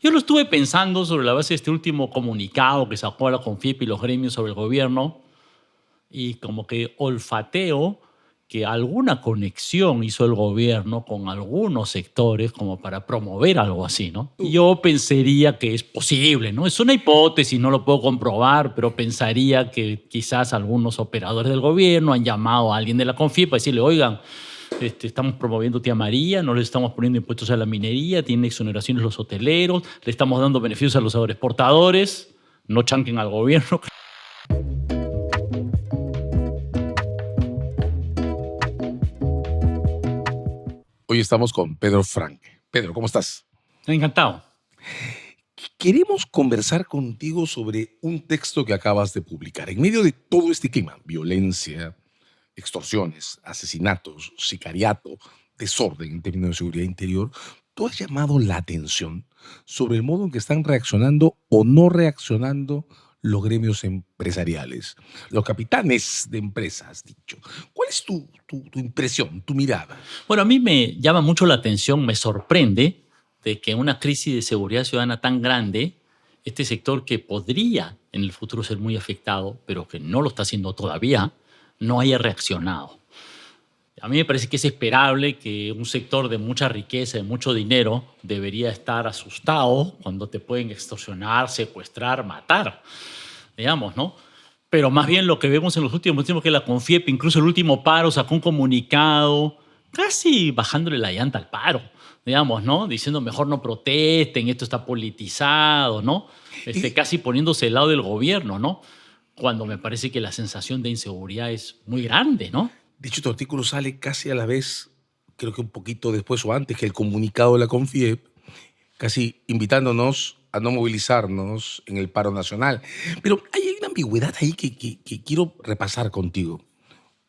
Yo lo estuve pensando sobre la base de este último comunicado que sacó la CONFIEP y los gremios sobre el gobierno y como que olfateo que alguna conexión hizo el gobierno con algunos sectores como para promover algo así, ¿no? Yo pensaría que es posible, ¿no? Es una hipótesis, no lo puedo comprobar, pero pensaría que quizás algunos operadores del gobierno han llamado a alguien de la CONFIEP para decirle, oigan, estamos promoviendo Tía María, no le estamos poniendo impuestos a la minería, tienen exoneraciones los hoteleros, le estamos dando beneficios a los agroexportadores, no chanquen al gobierno. Hoy estamos con Pedro Franque. Pedro, ¿cómo estás? Encantado. Queremos conversar contigo sobre un texto que acabas de publicar. En medio de todo este clima, violencia, extorsiones, asesinatos, sicariato, desorden en términos de seguridad interior, tú has llamado la atención sobre el modo en que están reaccionando o no reaccionando los gremios empresariales, los capitanes de empresas, has dicho. ¿Cuál es tu impresión, tu mirada? Bueno, a mí me llama mucho la atención, me sorprende de que en una crisis de seguridad ciudadana tan grande, este sector que podría en el futuro ser muy afectado, pero que no lo está haciendo todavía, no haya reaccionado. A mí me parece que es esperable que un sector de mucha riqueza, de mucho dinero, debería estar asustado cuando te pueden extorsionar, secuestrar, matar, digamos, ¿no? Pero más bien lo que vemos en los últimos tiempos es que la CONFIEP, incluso el último paro, sacó un comunicado casi bajándole la llanta al paro, digamos, ¿no? Diciendo mejor no protesten, esto está politizado, ¿no? Y Casi poniéndose al lado del gobierno, ¿no? Cuando me parece que la sensación de inseguridad es muy grande, ¿no? de hecho, tu artículo sale casi a la vez, creo que un poquito después o antes que el comunicado de la CONFIEP, casi invitándonos a no movilizarnos en el paro nacional. Pero hay una ambigüedad ahí que quiero repasar contigo.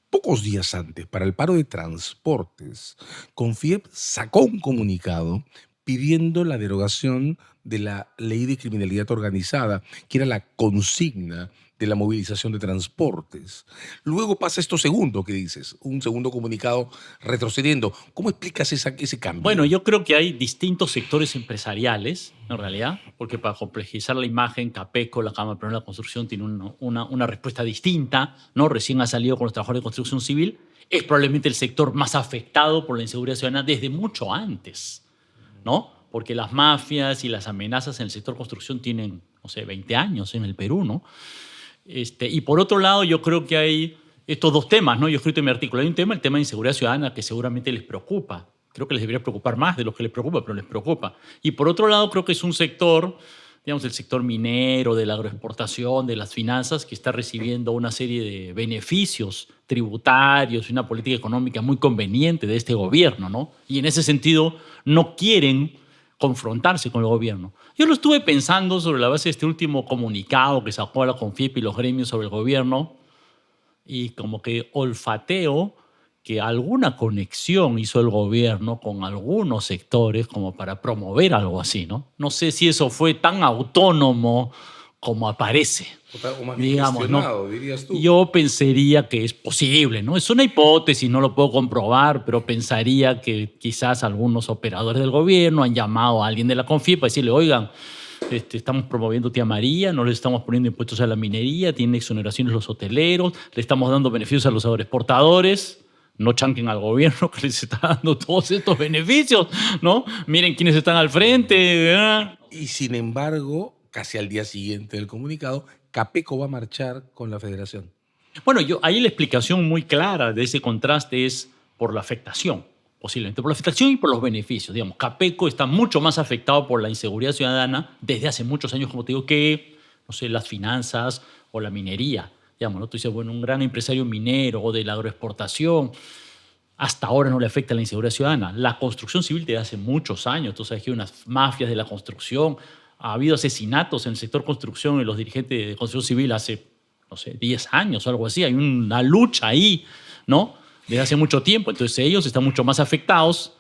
Pocos días antes, para el paro de transportes, CONFIEP sacó un comunicado pidiendo la derogación de la ley de criminalidad organizada, que era la consigna de la movilización de transportes. Luego pasa esto segundo que dices, un segundo comunicado retrocediendo. ¿Cómo explicas ese Bueno, cambio? yo creo que hay distintos sectores empresariales, en realidad, porque para complejizar la imagen, Capeco, la Cámara Peruana de la Construcción, tiene una respuesta distinta, ¿no? Recién ha salido con los trabajadores de construcción civil, es probablemente el sector más afectado por la inseguridad ciudadana desde mucho antes, ¿no? Porque las mafias y las amenazas en el sector construcción tienen, no sé, 20 años en el Perú, ¿no? Y por otro lado, yo creo que hay estos dos temas, ¿no? Yo he escrito en mi artículo, hay un tema, el tema de inseguridad ciudadana, que seguramente les preocupa. Creo que les debería preocupar más de lo que les preocupa, pero les preocupa. Y por otro lado, creo que es un sector, digamos, el sector minero, de la agroexportación, de las finanzas, que está recibiendo una serie de beneficios tributarios y una política económica muy conveniente de este gobierno, ¿no? Y en ese sentido, no quieren confrontarse con el gobierno. Yo lo estuve pensando sobre la base de este último comunicado que sacó la CONFIEP y los gremios sobre el gobierno y como que olfateo que alguna conexión hizo el gobierno con algunos sectores como para promover algo así, ¿no? No sé si eso fue tan autónomo como aparece, O más bien digamos, ¿no? gestionado, dirías tú. Yo pensaría que es posible, ¿no? Es una hipótesis, no lo puedo comprobar, pero pensaría que quizás algunos operadores del gobierno han llamado a alguien de la CONFIEP para decirle, oigan, estamos promoviendo Tía María, no le estamos poniendo impuestos a la minería, tienen exoneraciones los hoteleros, le estamos dando beneficios a los agroexportadores, no chanquen al gobierno que les está dando todos estos beneficios, ¿no? Miren quiénes están al frente. ¿Eh? Y sin embargo, casi al día siguiente del comunicado, Capeco va a marchar con la federación. Bueno, ahí la explicación muy clara de ese contraste es por la afectación, posiblemente por la afectación y por los beneficios. Digamos, Capeco está mucho más afectado por la inseguridad ciudadana desde hace muchos años, como te digo, que, no sé, las finanzas o la minería. Digamos, ¿no? Tú dices, bueno, un gran empresario minero o de la agroexportación, hasta ahora no le afecta la inseguridad ciudadana. La construcción civil desde hace muchos años, tú sabes que hay unas mafias de la construcción, ha habido asesinatos en el sector construcción y los dirigentes de construcción civil hace, no sé, 10 años o algo así. Hay una lucha ahí, ¿no? Desde hace mucho tiempo. Entonces ellos están mucho más afectados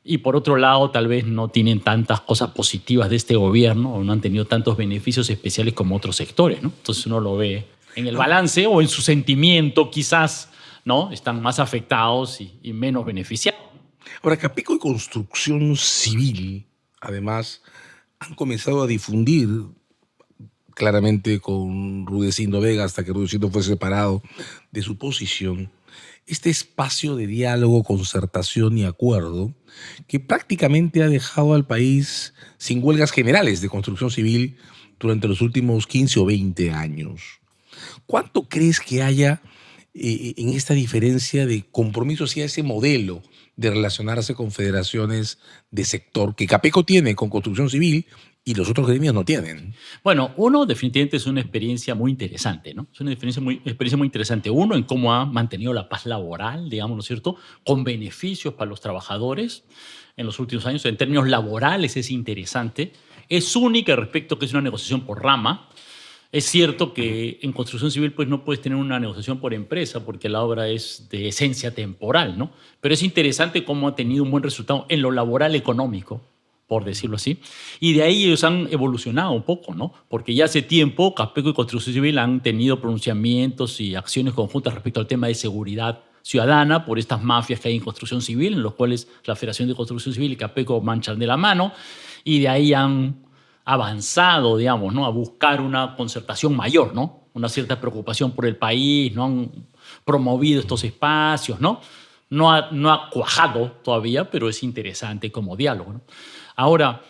y por otro lado tal vez no tienen tantas cosas positivas de este gobierno o no han tenido tantos beneficios especiales como otros sectores, ¿no? Entonces uno lo ve en el balance o en su sentimiento quizás, ¿no? Están más afectados y menos beneficiados. Ahora, Capeco y Construcción Civil, además, han comenzado a difundir, claramente con Rudecindo Vega, hasta que Rudecindo fue separado de su posición, este espacio de diálogo, concertación y acuerdo que prácticamente ha dejado al país sin huelgas generales de construcción civil durante los últimos 15 o 20 años. ¿Cuánto crees que haya en esta diferencia de compromiso hacia ese modelo de relacionarse con federaciones de sector que Capeco tiene con construcción civil y los otros gremios no tienen? Bueno, uno definitivamente es una experiencia muy interesante, ¿no? Es una experiencia muy interesante. Uno, en cómo ha mantenido la paz laboral, digamos, ¿no es cierto?, con beneficios para los trabajadores en los últimos años. En términos laborales es interesante. Es única respecto a que es una negociación por rama. Es cierto que en construcción civil pues, no puedes tener una negociación por empresa porque la obra es de esencia temporal, ¿no? Pero es interesante cómo ha tenido un buen resultado en lo laboral económico, por decirlo así. Y de ahí ellos han evolucionado un poco, ¿no? Porque ya hace tiempo Capeco y Construcción Civil han tenido pronunciamientos y acciones conjuntas respecto al tema de seguridad ciudadana por estas mafias que hay en construcción civil, en los cuales la Federación de Construcción Civil y Capeco manchan de la mano, y de ahí han avanzado, digamos, ¿no?, a buscar una concertación mayor, ¿no? Una cierta preocupación por el país, ¿no? Han promovido estos espacios, ¿no? No ha cuajado todavía, pero es interesante como diálogo, ¿no? Ahora,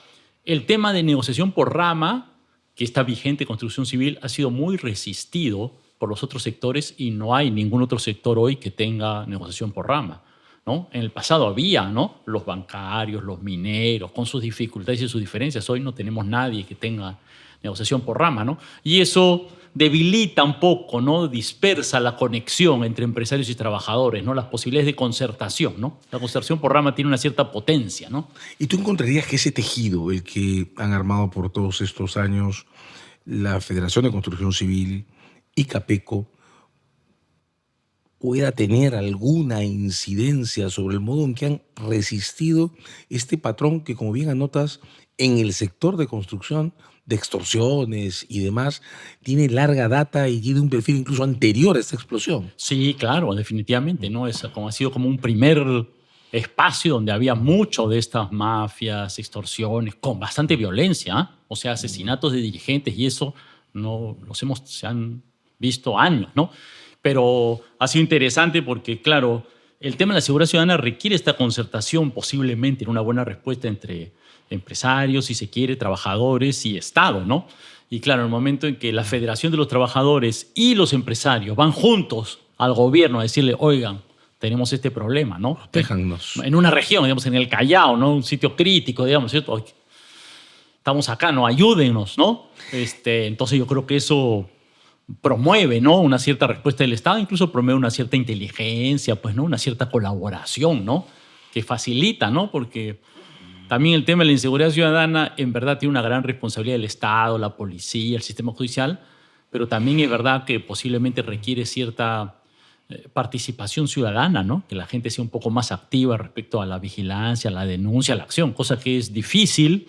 el tema de negociación por rama, que está vigente en construcción civil, ha sido muy resistido por los otros sectores y no hay ningún otro sector hoy que tenga negociación por rama, ¿no? En el pasado había, ¿no?, los bancarios, los mineros, con sus dificultades y sus diferencias. Hoy no tenemos nadie que tenga negociación por rama, ¿no? Y eso debilita un poco, ¿no?, dispersa la conexión entre empresarios y trabajadores, ¿no?, las posibilidades de concertación, ¿no? La concertación por rama tiene una cierta potencia, ¿no? ¿Y tú encontrarías que ese tejido, el que han armado por todos estos años la Federación de Construcción Civil y Capeco, pueda tener alguna incidencia sobre el modo en que han resistido este patrón que, como bien anotas, en el sector de construcción, de extorsiones y demás, tiene larga data y tiene un perfil incluso anterior a esta explosión? Sí, claro, definitivamente, ¿no? Ha sido como un primer espacio donde había mucho de estas mafias, extorsiones, con bastante violencia, ¿ah? O sea, asesinatos de dirigentes y eso no se han visto años, ¿no? Pero ha sido interesante porque, claro, el tema de la seguridad ciudadana requiere esta concertación posiblemente en una buena respuesta entre empresarios, si se quiere, trabajadores y Estado, ¿no? Y claro, en el momento en que la Federación de los Trabajadores y los empresarios van juntos al gobierno a decirle, oigan, tenemos este problema, ¿no? Protéjannos. En una región, digamos, en el Callao, ¿no?, un sitio crítico, digamos, ¿cierto? Estamos acá, ¿no? Ayúdennos, ¿no? Entonces yo creo que eso promueve, ¿no?, una cierta respuesta del Estado, incluso promueve una cierta inteligencia, pues, ¿no?, una cierta colaboración, ¿no?, que facilita, ¿no? Porque también el tema de la inseguridad ciudadana en verdad tiene una gran responsabilidad del Estado, la policía, el sistema judicial, pero también es verdad que posiblemente requiere cierta participación ciudadana, ¿no? Que la gente sea un poco más activa respecto a la vigilancia, a la denuncia, a la acción, cosa que es difícil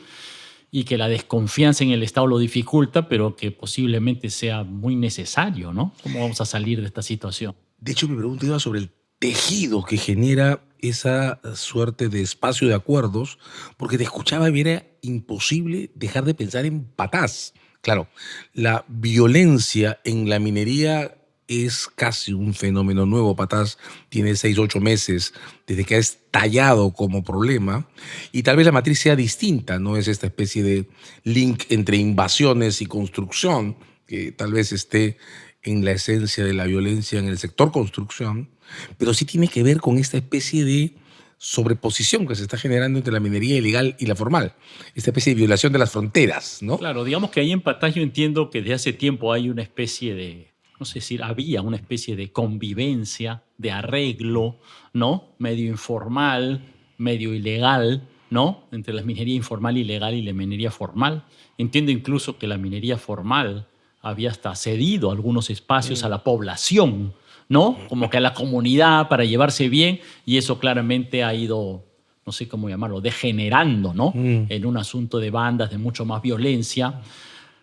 y que la desconfianza en el Estado lo dificulta, pero que posiblemente sea muy necesario, ¿no? ¿Cómo vamos a salir de esta situación? De hecho, mi pregunta iba sobre el tejido que genera esa suerte de espacio de acuerdos, porque te escuchaba y era imposible dejar de pensar en Patás. Claro, la violencia en la minería es casi un fenómeno nuevo. Patás tiene 6, 8 meses desde que ha estallado como problema y tal vez la matriz sea distinta, no es esta especie de link entre invasiones y construcción que tal vez esté en la esencia de la violencia en el sector construcción, pero sí tiene que ver con esta especie de sobreposición que se está generando entre la minería ilegal y la formal, esta especie de violación de las fronteras, ¿no? Claro, digamos que ahí en Patás yo entiendo que desde hace tiempo hay una especie de, no sé si había una especie de convivencia, de arreglo, ¿no? Medio informal, medio ilegal, ¿no? Entre la minería informal ilegal y la minería formal. Entiendo incluso que la minería formal había hasta cedido algunos espacios a la población, ¿no? Como que a la comunidad para llevarse bien, y eso claramente ha ido, no sé cómo llamarlo, degenerando, ¿no? En un asunto de bandas, de mucho más violencia.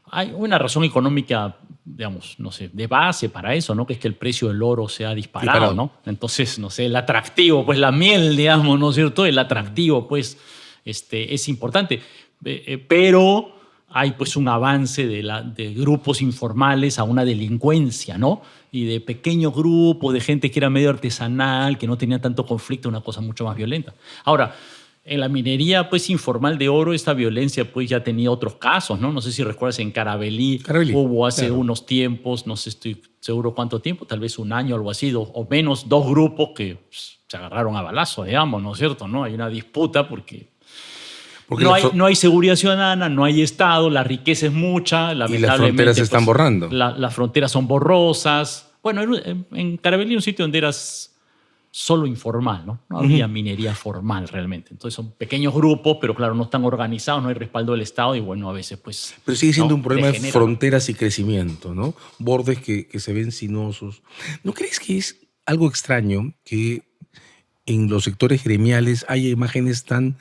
Hay una razón económica, digamos, no sé, de base para eso, ¿no? Que es que el precio del oro se ha disparado, ¿no? Entonces, no sé, el atractivo, pues la miel, digamos, ¿no es cierto? El atractivo, pues, es importante. Pero hay pues un avance de grupos informales a una delincuencia, ¿no? Y de pequeños grupos, de gente que era medio artesanal, que no tenía tanto conflicto, una cosa mucho más violenta. Ahora, en la minería pues, informal de oro, esta violencia pues, ya tenía otros casos, ¿no? No sé si recuerdas, en Carabalí hubo hace unos tiempos, no sé, estoy seguro cuánto tiempo, tal vez un año o algo así, o menos, dos grupos que se agarraron a balazos, digamos, ¿no es cierto? ¿No? Hay una disputa porque no hay seguridad ciudadana, no hay Estado, la riqueza es mucha, lamentablemente. Y las fronteras se están borrando. Las fronteras son borrosas. Bueno, en Carabalí, un sitio donde eras solo informal, ¿no? No había minería formal realmente. Entonces son pequeños grupos, pero claro, no están organizados, no hay respaldo del Estado y bueno, a veces pues... Pero sigue siendo un problema de fronteras y crecimiento, ¿no? Bordes que se ven sinuosos. ¿No crees que es algo extraño que en los sectores gremiales haya imágenes tan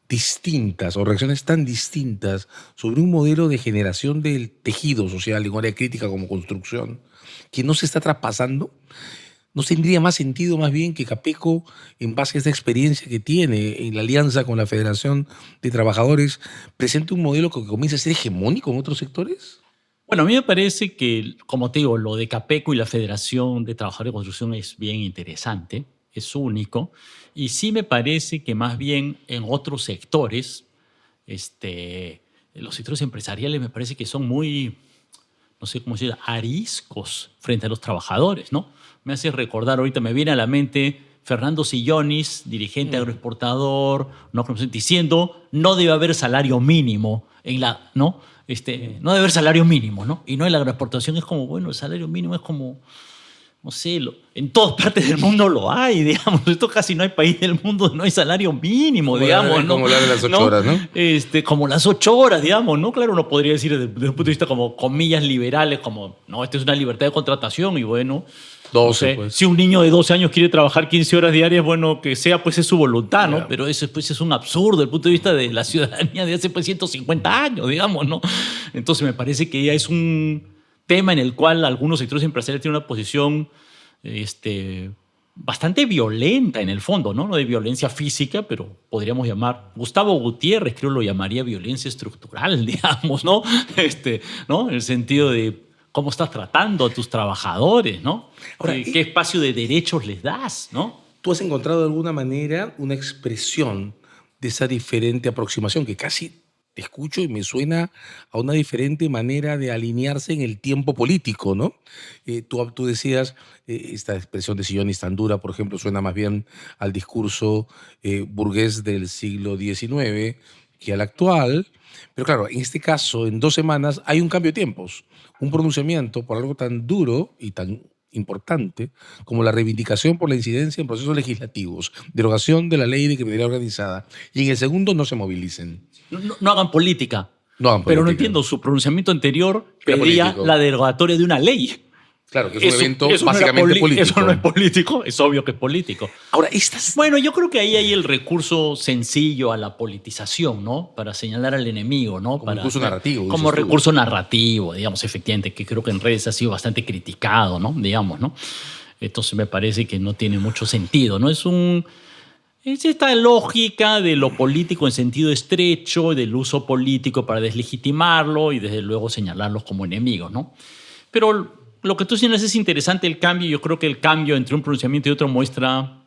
distintas o reacciones tan distintas sobre un modelo de generación del tejido social en área crítica como construcción que no se está traspasando? ¿No tendría más sentido más bien que Capeco, en base a esta experiencia que tiene en la alianza con la Federación de Trabajadores, presente un modelo que comience a ser hegemónico en otros sectores? Bueno, a mí me parece que, como te digo, lo de Capeco y la Federación de Trabajadores de Construcción es bien interesante, es único, y sí me parece que más bien en otros sectores, los sectores empresariales me parece que son muy, no sé cómo decir, ariscos frente a los trabajadores, ¿no? Me hace recordar, ahorita me viene a la mente Fernando Sillonis, dirigente agroexportador, ¿no? Diciendo no debe haber salario mínimo ¿no? No debe haber salario mínimo, ¿no? Y no en la agroexportación es como, bueno, el salario mínimo es como, no sé, en todas partes del mundo lo hay, digamos. Esto casi no hay país del mundo donde no hay salario mínimo, como digamos, ¿no? Como la de las 8 horas, ¿no? Como las 8 horas, digamos, ¿no? Claro, uno podría decir desde un punto de vista como comillas liberales, como, no, esta es una libertad de contratación y bueno... 12, no sé, pues. Si un niño de 12 años quiere trabajar 15 horas diarias, bueno, que sea, pues es su voluntad, ¿no? Pero eso pues, es un absurdo desde el punto de vista de la ciudadanía de hace pues, 150 años, digamos, ¿no? Entonces me parece que ya es un tema en el cual algunos sectores empresariales tienen una posición bastante violenta en el fondo, ¿no? No de violencia física, pero podríamos llamar... Gustavo Gutiérrez creo lo llamaría violencia estructural, digamos, ¿no? ¿No? En el sentido de cómo estás tratando a tus trabajadores, ¿no? Ahora, ¿Qué espacio de derechos les das, no? ¿Tú has encontrado de alguna manera una expresión de esa diferente aproximación que casi te escucho y me suena a una diferente manera de alinearse en el tiempo político, ¿no? Tú decías, esta expresión de Sillonis tan dura, por ejemplo, suena más bien al discurso burgués del siglo XIX que al actual. Pero claro, en este caso, en 2 semanas hay un cambio de tiempos, un pronunciamiento por algo tan duro y tan importante como la reivindicación por la incidencia en procesos legislativos, derogación de la ley de criminalidad organizada, y en el segundo no se movilicen. No hagan política. No hagan política. Pero no entiendo, su pronunciamiento anterior pedía la derogatoria de una ley. Claro, que es un evento básicamente político. Eso no es político, es obvio que es político. Ahora, Bueno, yo creo que ahí hay el recurso sencillo a la politización, ¿no? Para señalar al enemigo, ¿no? Como recurso narrativo. Como recurso narrativo, digamos, efectivamente, que creo que en redes ha sido bastante criticado, ¿no? Digamos, ¿no? Entonces me parece que no tiene mucho sentido, ¿no? Es esta lógica de lo político en sentido estrecho, del uso político para deslegitimarlo y desde luego señalarlos como enemigos, ¿no? Pero lo que tú señalas es interesante el cambio. Yo creo que el cambio entre un pronunciamiento y otro muestra, no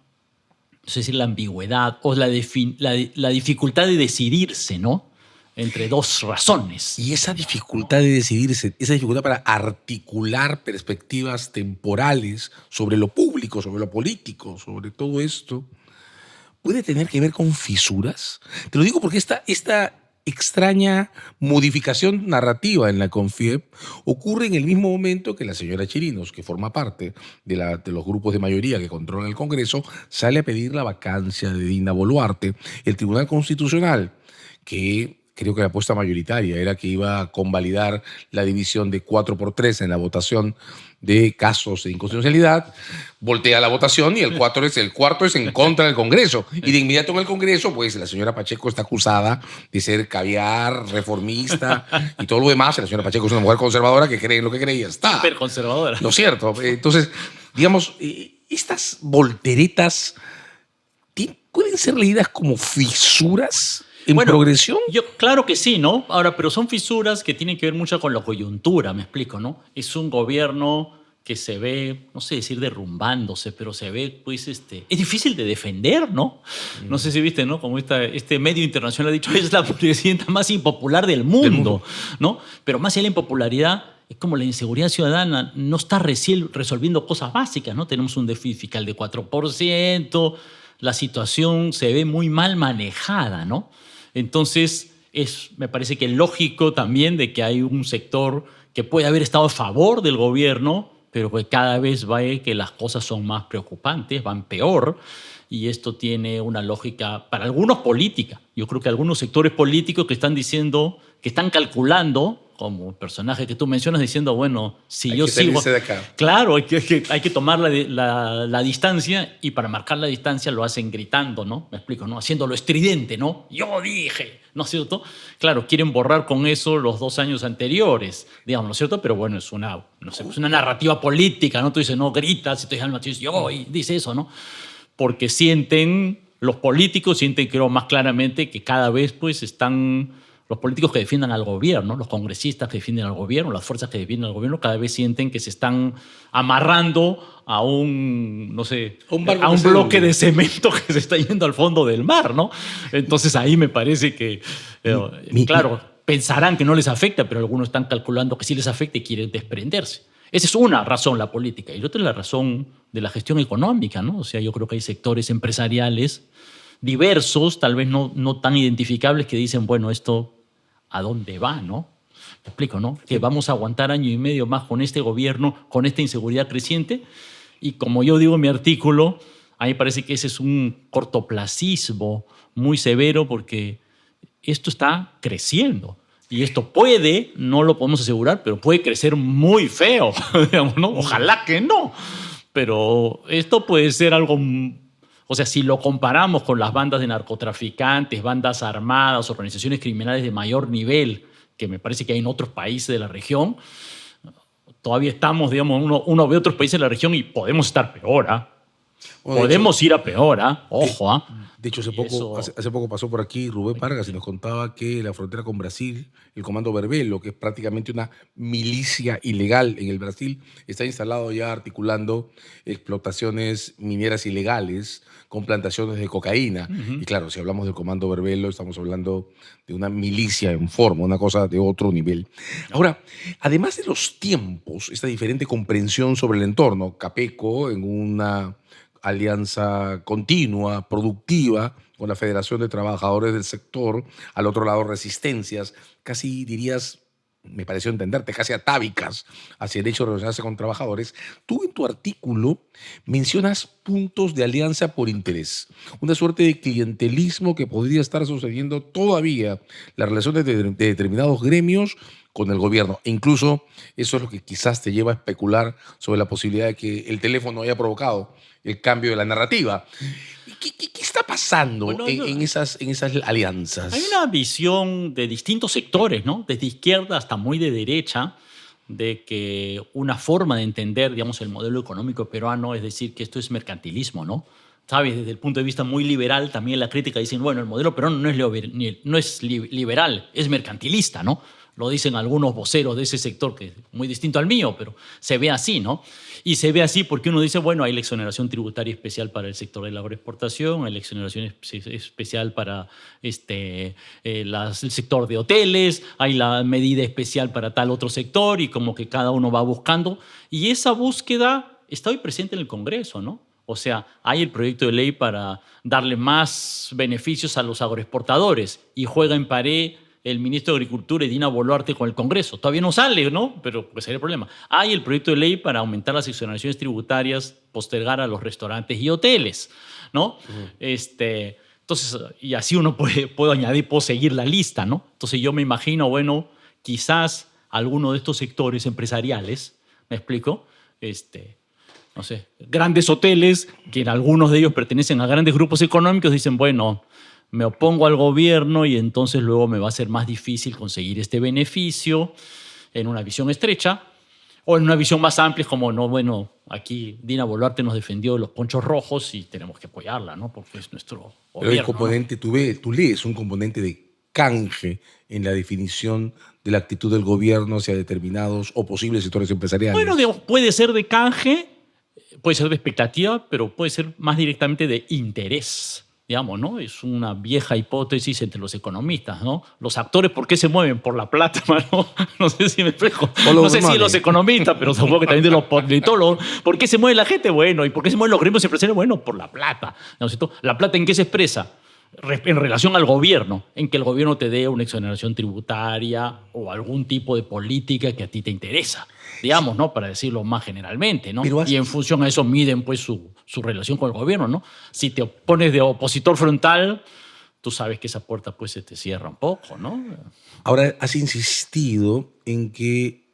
sé si la ambigüedad o la dificultad de decidirse, ¿no? Entre dos razones. Y esa dificultad de decidirse, esa dificultad para articular perspectivas temporales sobre lo público, sobre lo político, sobre todo esto, ¿puede tener que ver con fisuras? Te lo digo porque esta extraña modificación narrativa en la CONFIEP ocurre en el mismo momento que la señora Chirinos, que forma parte de los grupos de mayoría que controlan el Congreso, sale a pedir la vacancia de Dina Boluarte. El Tribunal Constitucional, que creo que la apuesta mayoritaria era que iba a convalidar la división de 4-3 en la votación de casos de inconstitucionalidad, voltea la votación y el cuarto es en contra del Congreso. Y de inmediato en el Congreso, pues la señora Pacheco está acusada de ser caviar, reformista y todo lo demás. La señora Pacheco es una mujer conservadora que cree en lo que cree y ya está. Súper conservadora. ¿No es cierto? Entonces, digamos, estas volteretas pueden ser leídas como fisuras en Bueno, progresión? claro que sí, ¿no? Ahora, pero son fisuras que tienen que ver mucho con la coyuntura, me explico, ¿no? Es un gobierno que se ve, no sé decir derrumbándose, pero se ve, pues, es difícil de defender, ¿no? No sé si viste, ¿no? Como este medio internacional ha dicho, es la presidenta más impopular del Del mundo, mundo. ¿no? Pero más allá de la impopularidad, es como la inseguridad ciudadana no está resolviendo cosas básicas, ¿no? Tenemos un déficit fiscal de 4%, la situación se ve muy mal manejada, ¿no? Entonces, me parece que es lógico también de que hay un sector que puede haber estado a favor del gobierno, pero que cada vez ve que las cosas son más preocupantes, van peor, y esto tiene una lógica, para algunos política. Yo creo que algunos sectores políticos que están diciendo, que están calculando, como el personaje que tú mencionas, diciendo, bueno, si Hay yo que sigo... salirse de acá. Claro, hay que tomar la distancia, y para marcar la distancia lo hacen gritando, ¿no? Me explico, ¿no? Haciéndolo estridente, ¿no? Yo dije, ¿no es cierto? Claro, quieren borrar con eso los 2 años anteriores, digamos, ¿no es cierto? Pero bueno, es una, no sé, es una narrativa política, ¿no? Tú dices, no, gritas, y tú dices, yo, y dice eso, ¿no? Porque los políticos sienten, creo, más claramente que cada vez, pues, están... Los políticos que defiendan al gobierno, los congresistas que defienden al gobierno, las fuerzas que defienden al gobierno, cada vez sienten que se están amarrando a un, no sé, a un bloque de cemento que se está yendo al fondo del mar, ¿no? Entonces ahí me parece que, claro, pensarán que no les afecta, pero algunos están calculando que sí les afecta y quieren desprenderse. Esa es una razón, la política. Y la otra es la razón de la gestión económica, ¿no? O sea, yo creo que hay sectores empresariales diversos, tal vez no tan identificables, que dicen, bueno, esto ¿a dónde va, no? Te explico, ¿no? Que vamos a aguantar año y medio más con este gobierno, con esta inseguridad creciente. Y como yo digo en mi artículo, a mí me parece que ese es un cortoplacismo muy severo, porque esto está creciendo. Y esto puede, no lo podemos asegurar, pero puede crecer muy feo, digamos, ¿no? Ojalá que no. Pero esto puede ser algo... O sea, si lo comparamos con las bandas de narcotraficantes, bandas armadas, organizaciones criminales de mayor nivel, que me parece que hay en otros países de la región, todavía estamos, digamos, uno ve otros países de la región y podemos estar peor, ¿ah? Bueno, Podemos ir a peor, ¿ah? Ojo, ¿ah? de hecho, Y eso... hace poco pasó por aquí Rubén Vargas y nos contaba que la frontera con Brasil, el Comando Verbelo, que es prácticamente una milicia ilegal en el Brasil, está instalado ya articulando explotaciones mineras ilegales con plantaciones de cocaína. Y claro, si hablamos del Comando Verbelo, estamos hablando de una milicia en forma, una cosa de otro nivel. Ahora, además de los tiempos, esta diferente comprensión sobre el entorno, Capeco en una alianza continua, productiva, con la Federación de Trabajadores del Sector, al otro lado resistencias, casi dirías, me pareció entenderte, casi atávicas hacia el hecho de relacionarse con trabajadores. Tú en tu artículo mencionas puntos de alianza por interés, una suerte de clientelismo que podría estar sucediendo todavía, las relaciones de determinados gremios con el gobierno. E incluso eso es lo que quizás te lleva a especular sobre la posibilidad de que el teléfono haya provocado el cambio de la narrativa. ¿Qué está pasando Bueno, en esas alianzas? hay una visión de distintos sectores, ¿no? Desde izquierda hasta muy de derecha, de que una forma de entender, digamos, el modelo económico peruano es decir que esto es mercantilismo, ¿no? ¿Sabes? Desde el punto de vista muy liberal, también la crítica dicen, bueno, el modelo peruano no es liberal, es mercantilista, ¿no? Lo dicen algunos voceros de ese sector, que es muy distinto al mío, pero se ve así, ¿no? Y se ve así porque uno dice, bueno, hay la exoneración tributaria especial para el sector de la agroexportación, hay la exoneración especial para el sector de hoteles, hay la medida especial para tal otro sector, y como que cada uno va buscando. Y esa búsqueda está hoy presente en el Congreso, ¿no? O sea, hay el proyecto de ley para darle más beneficios a los agroexportadores, y juega en pared el ministro de Agricultura y Dina Boluarte con el Congreso. Todavía no sale, ¿no? Pero pues sería el problema. Hay el proyecto de ley para aumentar las exoneraciones tributarias, postergar a los restaurantes y hoteles, ¿no? Entonces, y así uno puede añadir, puedo seguir la lista, ¿no? Entonces yo me imagino, bueno, quizás alguno de estos sectores empresariales, ¿me explico? No sé, grandes hoteles, que algunos de ellos pertenecen a grandes grupos económicos, dicen, bueno, me opongo al gobierno y entonces luego me va a ser más difícil conseguir este beneficio en una visión estrecha. O en una visión más amplia es como, no, bueno, aquí Dina Boluarte nos defendió de los ponchos rojos y tenemos que apoyarla, ¿no? Porque es nuestro Pero hay gobierno, ¿no? componente, tú lees un componente de canje en la definición de la actitud del gobierno hacia determinados o posibles sectores Bueno, empresariales. digamos, puede ser de canje, puede ser de expectativa, pero puede ser más directamente de interés. Digamos, ¿no? Es una vieja hipótesis entre los economistas, ¿no? Los actores, ¿por qué se mueven? Por la plata, mano. No sé si me explico. Follow No the sé si money. los economistas, pero supongo que también de los politólogos. ¿Por qué se mueve la gente? Bueno, ¿y por qué se mueven los gremios empresariales? Bueno, por la plata, ¿no es cierto? ¿La plata en qué se expresa? En relación al gobierno, en que el gobierno te dé una exoneración tributaria o algún tipo de política que a ti te interesa, digamos, ¿no? Para decirlo más generalmente, ¿no? Pero Y en función a eso miden pues su relación con el gobierno, ¿no? Si te pones de opositor frontal, tú sabes que esa puerta pues se te cierra un poco, ¿no? Ahora has insistido en que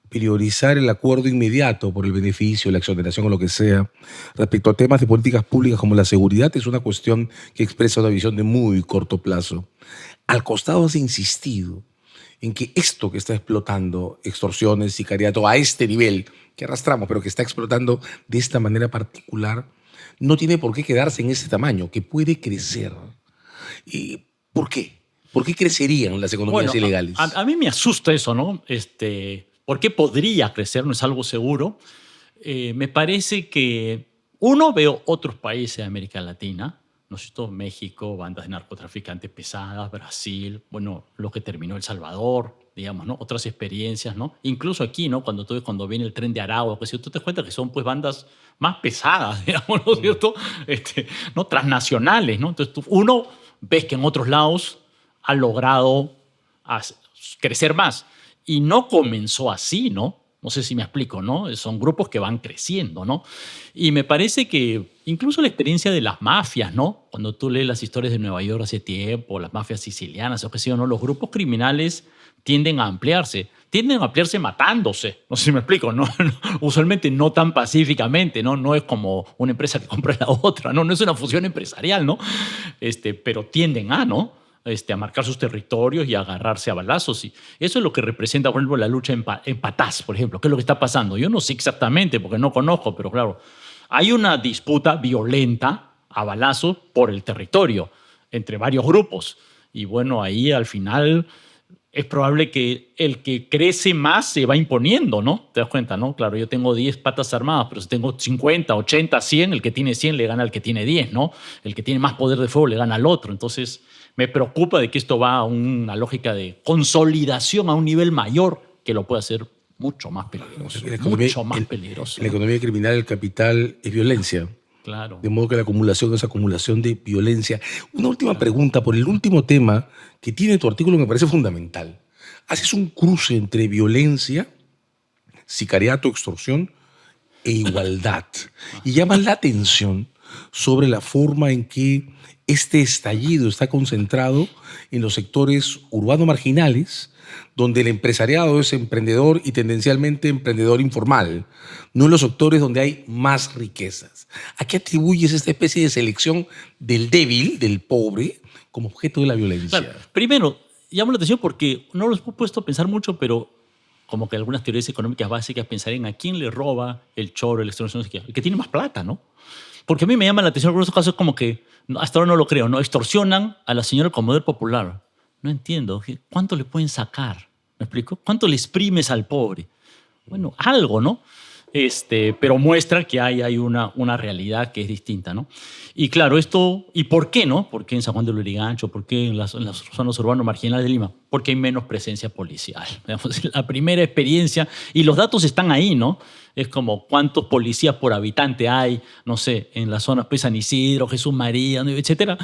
priorizar el acuerdo inmediato por el beneficio, la exoneración o lo que sea, respecto a temas de políticas públicas como la seguridad, es una cuestión que expresa una visión de muy corto plazo. Al costado has insistido en que esto que está explotando, extorsiones, sicariato, a este nivel que arrastramos, pero que está explotando de esta manera particular, no tiene por qué quedarse en ese tamaño, que puede crecer. ¿Y por qué? ¿Por qué crecerían las economías Bueno, ilegales? a mí me asusta eso, ¿no? ¿Por qué podría crecer? No es algo seguro. Me parece que, uno, veo otros países de América Latina, ¿no es cierto? México, bandas de narcotraficantes pesadas, Brasil, bueno, lo que terminó El Salvador, digamos, ¿no? Otras experiencias, ¿no? Incluso aquí, ¿no? Cuando viene el tren de Aragua, que si tú te das cuenta que son pues bandas más pesadas, digamos, ¿no es cierto? ¿No? Transnacionales, ¿no? Entonces, uno, ves que en otros lados ha logrado crecer más. Y no comenzó así, ¿no? No sé si me explico, ¿no? Son grupos que van creciendo, ¿no? Y me parece que incluso la experiencia de las mafias, ¿no? Cuando tú lees las historias de Nueva York hace tiempo, las mafias sicilianas, o qué sé yo, ¿no? Los grupos criminales tienden a ampliarse matándose, no sé si me explico, ¿no? Usualmente no tan pacíficamente, ¿no? No es como una empresa que compra la otra, ¿no? No es una fusión empresarial, ¿no? Pero tienden a, ¿no? A marcar sus territorios y a agarrarse a balazos. Y eso es lo que representa, por ejemplo, la lucha en Patás, por ejemplo. ¿Qué es lo que está pasando? Yo no sé exactamente porque no conozco, pero claro, hay una disputa violenta a balazos por el territorio entre varios grupos. Y bueno, ahí al final es probable que el que crece más se va imponiendo, ¿no? ¿Te das cuenta, no? Claro, yo tengo 10 patas armadas, pero si tengo 50, 80, 100, el que tiene 100 le gana al que tiene 10, ¿no? El que tiene más poder de fuego le gana al otro. Entonces, me preocupa de que esto va a una lógica de consolidación a un nivel mayor que lo puede hacer mucho más peligroso. Mucho más peligroso. En la economía criminal el capital es violencia. Claro. De modo que la acumulación es acumulación de violencia. Una última pregunta por el último tema que tiene tu artículo me parece fundamental. Haces un cruce entre violencia, sicariato, extorsión e igualdad. Y llamas la atención sobre la forma en que este estallido está concentrado en los sectores urbanos marginales, donde el empresariado es emprendedor y tendencialmente emprendedor informal, no en los sectores donde hay más riquezas. ¿A qué atribuyes esta especie de selección del débil, del pobre, como objeto de la violencia? Claro. Primero, llamo la atención porque no los he puesto a pensar mucho, pero como que algunas teorías económicas básicas pensar en a quién le roba el choro, el extorsión, el que tiene más plata, ¿no? Porque a mí me llama la atención en algunos casos como que, hasta ahora no lo creo, ¿no? Extorsionan a la señora Comodoro Popular. No entiendo. ¿Cuánto le pueden sacar? ¿Me explico? ¿Cuánto le exprimes al pobre? Bueno, algo, ¿no? Pero muestra que hay una realidad que es distinta, ¿no? Y claro, esto, ¿y por qué, no? ¿Por qué en San Juan de Lurigancho? ¿Por qué en las zonas urbanas marginales de Lima? Porque hay menos presencia policial. Digamos, la primera experiencia, y los datos están ahí, ¿no? Es como cuántos policías por habitante hay, no sé, en las zonas pues San Isidro, Jesús María, etcétera.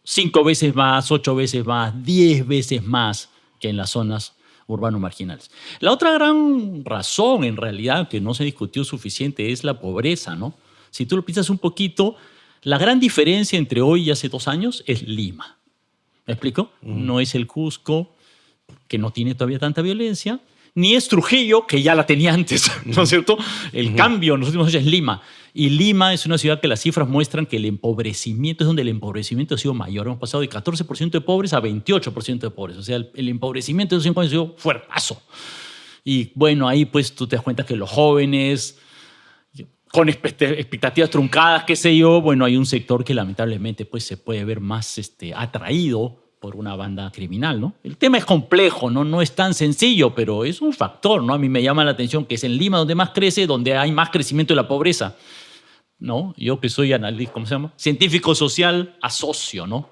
5 veces más, 8 veces más, 10 veces más que en las zonas urbanos marginales. La otra gran razón, en realidad, que no se discutió suficiente es la pobreza, ¿no? Si tú lo piensas un poquito, la gran diferencia entre hoy y hace 2 años es Lima. ¿Me explico? No es el Cusco, que no tiene todavía tanta violencia, ni es Trujillo, que ya la tenía antes, ¿no es cierto? El cambio en los últimos años es Lima. Y Lima es una ciudad que las cifras muestran que el empobrecimiento es donde el empobrecimiento ha sido mayor. Hemos pasado de 14% de pobres a 28% de pobres. O sea, el empobrecimiento de esos 5 años ha sido fuertazo. Y bueno, ahí pues tú te das cuenta que los jóvenes, con expectativas truncadas, qué sé yo, bueno, hay un sector que lamentablemente pues se puede ver más atraído por una banda criminal, ¿no? El tema es complejo, ¿no? No es tan sencillo, pero es un factor, ¿no? A mí me llama la atención que es en Lima donde más crece, donde hay más crecimiento de la pobreza, ¿no? Yo que soy analista, ¿cómo se llama? Científico social, asocio, ¿no?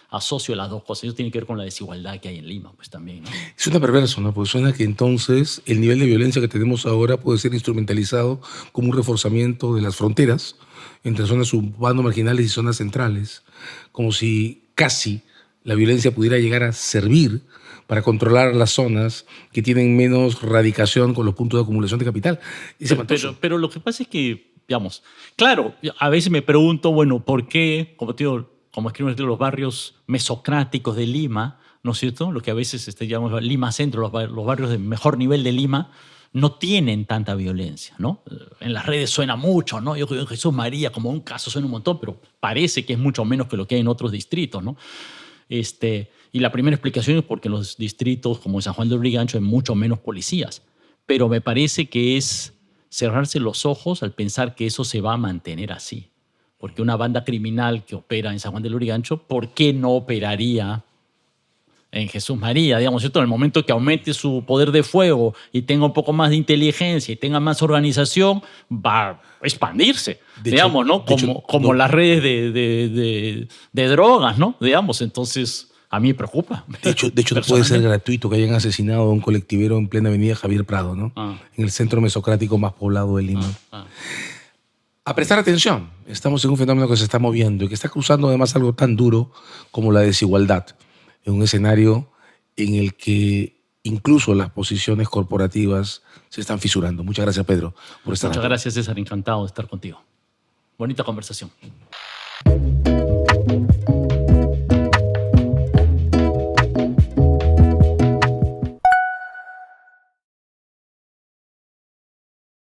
Asocio las dos cosas. Eso tiene que ver con la desigualdad que hay en Lima, pues también, ¿no? Suena perverso, ¿no? Porque suena que entonces el nivel de violencia que tenemos ahora puede ser instrumentalizado como un reforzamiento de las fronteras entre zonas urbanas marginales y zonas centrales, como si casi la violencia pudiera llegar a servir para controlar las zonas que tienen menos radicación con los puntos de acumulación de capital. Pero lo que pasa es que, digamos, claro, a veces me pregunto, bueno, ¿por qué, como te digo, como escriben los barrios mesocráticos de Lima, ¿no es cierto? Lo que a veces llamamos Lima Centro, los barrios de mejor nivel de Lima, no tienen tanta violencia, ¿no? En las redes suena mucho, ¿no? Yo creo que Jesús María, como un caso, suena un montón, pero parece que es mucho menos que lo que hay en otros distritos, ¿no? Y la primera explicación es porque en los distritos como San Juan del Lurigancho hay mucho menos policías. Pero me parece que es cerrarse los ojos al pensar que eso se va a mantener así. Porque una banda criminal que opera en San Juan del Lurigancho, ¿por qué no operaría en Jesús María? Digamos, ¿cierto? En el momento que aumente su poder de fuego y tenga un poco más de inteligencia y tenga más organización, va a expandirse, digamos, ¿no? Como las redes de drogas, ¿no? Digamos, entonces a mí me preocupa. De hecho no puede ser gratuito que hayan asesinado a un colectivero en plena avenida Javier Prado, ¿no? En el centro mesocrático más poblado de Lima. A prestar atención, estamos en un fenómeno que se está moviendo y que está causando además algo tan duro como la desigualdad, en un escenario en el que incluso las posiciones corporativas se están fisurando. Muchas gracias, Pedro, por estar aquí. Muchas gracias, César. Encantado de estar contigo. Bonita conversación.